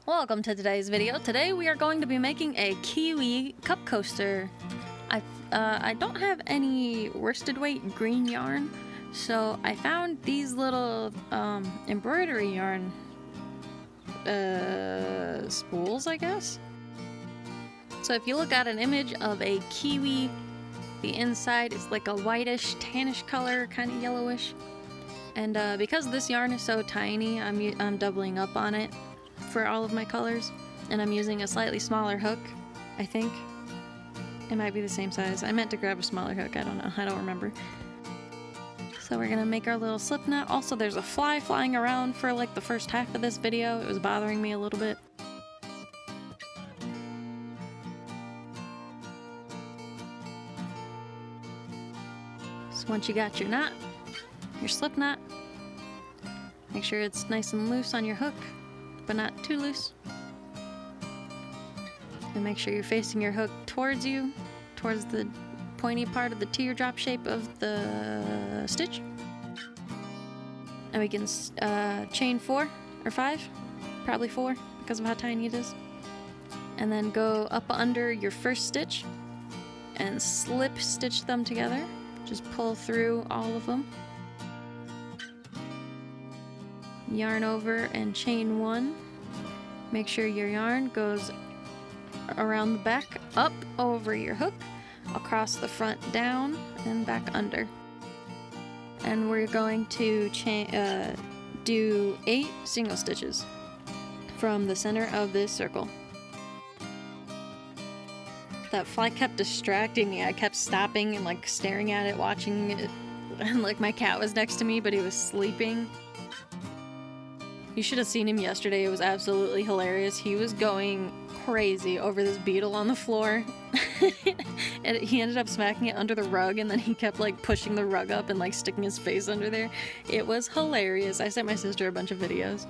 Welcome to today's video. Today we are going to be making a Kiwi cup coaster. I don't have any worsted weight green yarn, so I found these little embroidery yarn spools, I guess. So if you look at an image of a kiwi, the inside is like a whitish, tannish color, kind of yellowish. And because this yarn is so tiny, I'm doubling up on it for all of my colors, and I'm using a slightly smaller hook. I think it might be the same size. I meant to grab a smaller hook. I don't know. I don't remember. So we're gonna make our little slip knot. Also, there's a fly flying around for like the first half of this video. It was bothering me a little bit. So once you got your knot, your slip knot, make sure it's nice and loose on your hook, but not too loose. And make sure you're facing your hook towards you, towards the pointy part of the teardrop shape of the stitch. And we can chain 4 or 5, probably 4 because of how tiny it is. And then go up under your first stitch and slip stitch them together. Just pull through all of them. Yarn over and chain 1. Make sure your yarn goes around the back, up over your hook, across the front, down, and back under. And we're going to do 8 single stitches from the center of this circle. That fly kept distracting me. I kept stopping and like staring at it, watching it, and like my cat was next to me, but he was sleeping. You should have seen him yesterday. It was absolutely hilarious. He was going crazy over this beetle on the floor. And he ended up smacking it under the rug, and then he kept like pushing the rug up and like sticking his face under there. It was hilarious. I sent my sister a bunch of videos.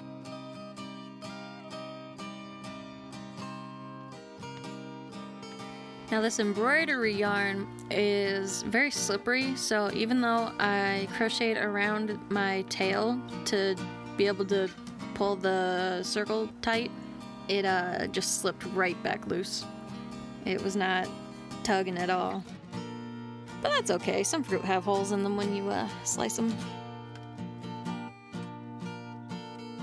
Now this embroidery yarn is very slippery, so even though I crocheted around my tail to be able to pull the circle tight, it just slipped right back loose. It was not tugging at all. But that's okay. Some fruit have holes in them when you slice them.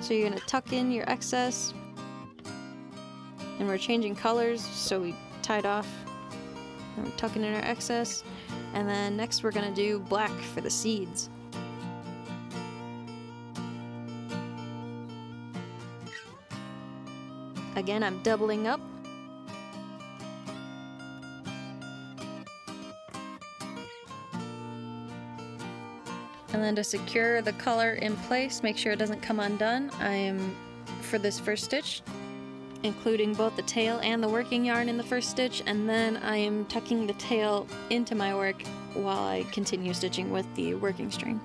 So you're gonna tuck in your excess. And we're changing colors, so we tied off. And we're tucking in our excess. And then next we're gonna do black for the seeds. Again, I'm doubling up. And then to secure the color in place, make sure it doesn't come undone, I am, for this first stitch, including both the tail and the working yarn in the first stitch, and then I am tucking the tail into my work while I continue stitching with the working string.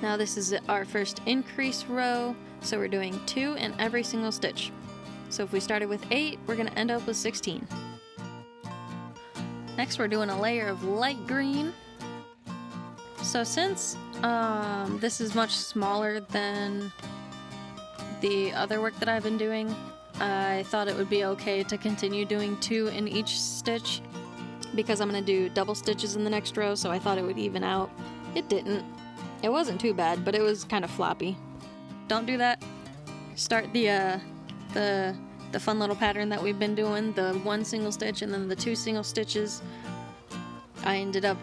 Now this is our first increase row, so we're doing 2 in every single stitch. So if we started with 8, we're going to end up with 16. Next we're doing a layer of light green. So since this is much smaller than the other work that I've been doing, I thought it would be okay to continue doing 2 in each stitch, because I'm going to do double stitches in the next row, so I thought it would even out. It didn't. It wasn't too bad, but it was kind of floppy. Don't do that. Start the fun little pattern that we've been doing, the 1 single stitch and then the 2 single stitches. I ended up,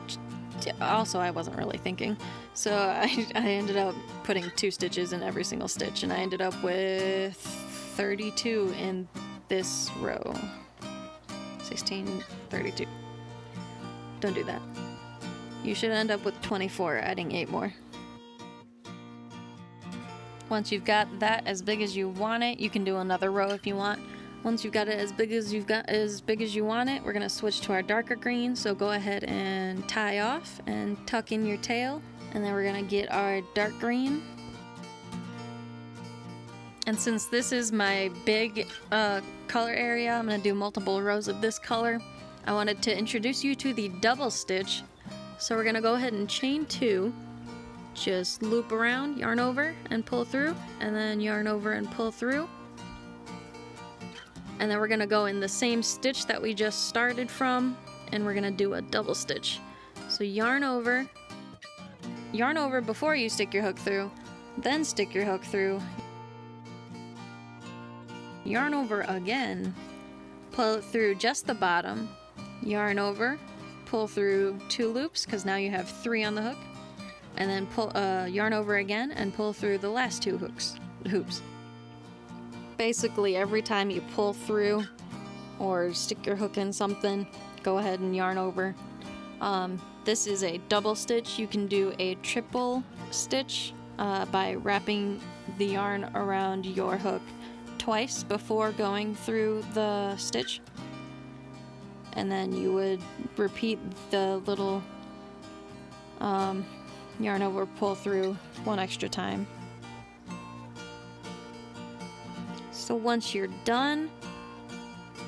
also I wasn't really thinking, so I ended up putting 2 stitches in every single stitch, and I ended up with 32 in this row. 16, 32. Don't do that. You should end up with 24, adding 8 more. Once you've got that as big as you want it, you can do another row if you want. Once you've got it as big as you want it, we're gonna switch to our darker green. So go ahead and tie off and tuck in your tail, and then we're gonna get our dark green. And since this is my big color area, I'm gonna do multiple rows of this color. I wanted to introduce you to the double stitch. So we're gonna go ahead and chain 2, just loop around, yarn over and pull through, and then yarn over and pull through. And then we're gonna go in the same stitch that we just started from, and we're gonna do a double stitch. So yarn over before you stick your hook through, then stick your hook through, yarn over again, pull it through just the bottom, yarn over, pull through 2 loops because now you have 3 on the hook, and then pull yarn over again and pull through the last 2 hoops. Basically every time you pull through or stick your hook in something, go ahead and yarn over. This is a double stitch. You can do a triple stitch by wrapping the yarn around your hook twice before going through the stitch, and then you would repeat the little yarn over, pull through 1 extra time. So once you're done,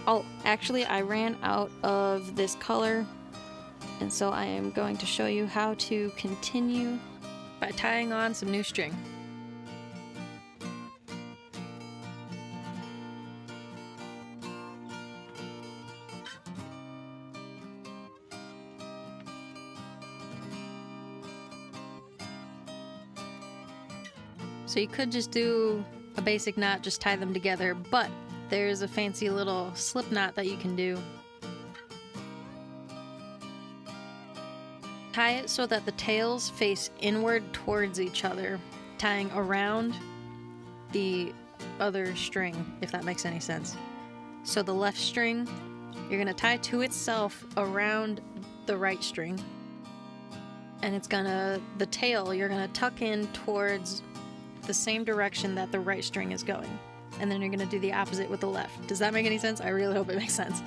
oh, actually I ran out of this color, and so I am going to show you how to continue by tying on some new string. So you could just do a basic knot, just tie them together, but there's a fancy little slip knot that you can do. Tie it so that the tails face inward towards each other, tying around the other string, if that makes any sense. So the left string, you're gonna tie to itself around the right string, and the tail, you're gonna tuck in towards the same direction that the right string is going, and then you're gonna do the opposite with the left. Does that make any sense? I really hope it makes sense.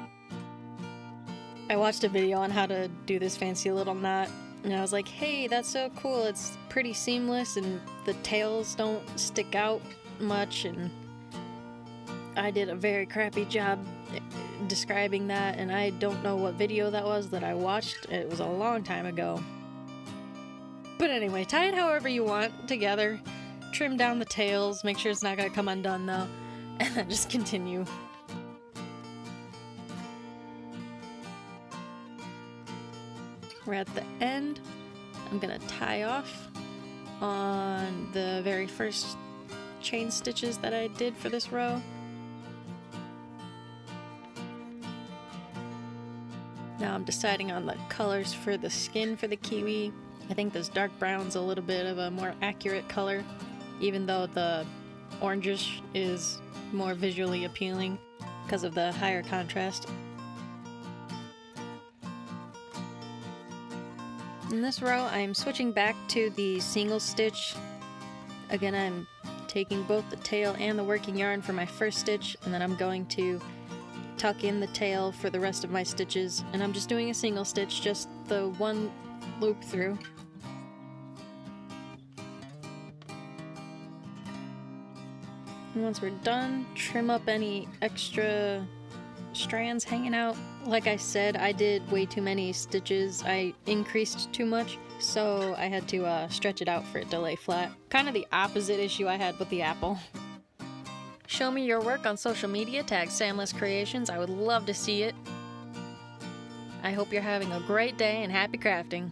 I watched a video on how to do this fancy little knot, and I was like, hey, that's so cool, it's pretty seamless and the tails don't stick out much, and I did a very crappy job describing that, and I don't know what video that was that I watched. It was a long time ago. But anyway, tie it however you want together. Trim down the tails, make sure it's not going to come undone though, and then just continue. We're at the end. I'm going to tie off on the very first chain stitches that I did for this row. Now I'm deciding on the colors for the skin for the kiwi. I think this dark brown's a little bit of a more accurate color, even though the orangish is more visually appealing because of the higher contrast. In this row, I'm switching back to the single stitch. Again, I'm taking both the tail and the working yarn for my first stitch, and then I'm going to tuck in the tail for the rest of my stitches, and I'm just doing a single stitch, just the 1 loop through. And once we're done, trim up any extra strands hanging out. Like I said, I did way too many stitches. I increased too much, so I had to stretch it out for it to lay flat. Kind of the opposite issue I had with the apple. Show me your work on social media, tag samlescreations. I would love to see it. I hope you're having a great day and happy crafting.